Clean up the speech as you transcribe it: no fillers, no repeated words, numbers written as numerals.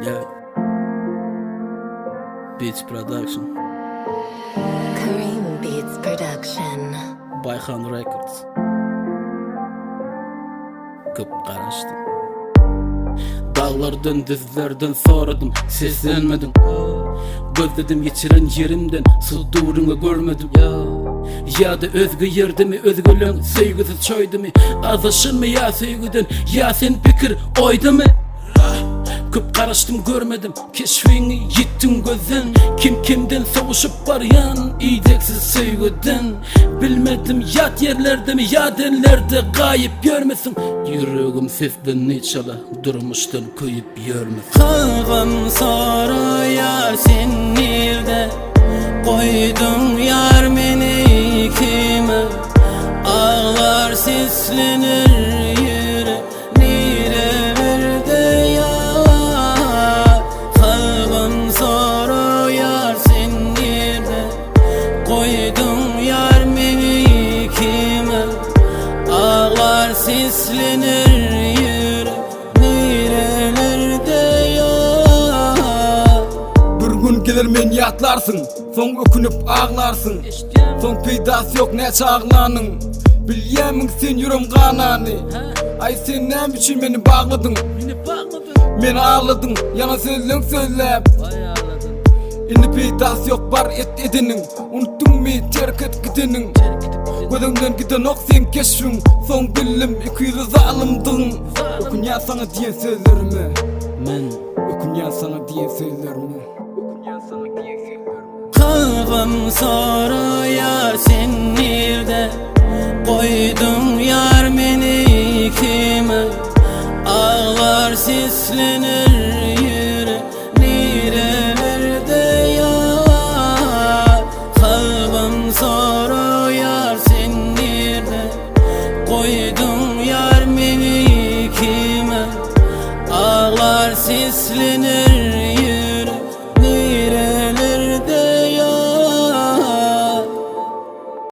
Yeah. Beats Production. Kareem Beats Production. Bayhan Records. Köp qaraştım. Dağlardan, dizlerden soradım, seslenmedim. Gözledim geçiren yerimden, sudurunu görmedim. Ya da özgü yerde mi, özgülün sevgisi çoydu mu? Azışın mı ya sevgiden, ya sen fikir oydu mu? Köp qaraştım görmedim, keşfini yittim gözden. Kim kimden savuşup baryan, iyideksiz sevgiden. Bilmedim yat yerlerde mi, ya denlerde gayip görmesin. Yüreğim sesden içala, durmuştan kuyup görmesin. Kalbim soruyor sen nerede? Koydun yar meni kime? Ağlar seslenir yürek nerelerde ya? Kalbim soruyor sen nerede? Koydun yar meni kime? Ağlar seslenir yürek nerelerde ya? Bir gün gelir men yatlarsın, son ökünüp ağlarsın. Son peydası yok ne çağlanın. Bilyemin sen yüreğim kananı. Ay sen ne biçim beni bağladın? Beni ağladın, yana sözlün söylep. Indi peydası yok var edinin. Unuttun mu terk et gidenin? Gözünden giden ok sen keşfin. Son bilim 200 alımdın. Ökün ya sana diyen sözlerimi. Ökün ya sana diyen sözlerimi. Kalbim soruyor sen nerede? Koydun yar meni kime? Ağlar seslenir yürek nerelerde ya? Kalbim soruyor sen nerede? Koydun yar meni kime? Ağlar seslenir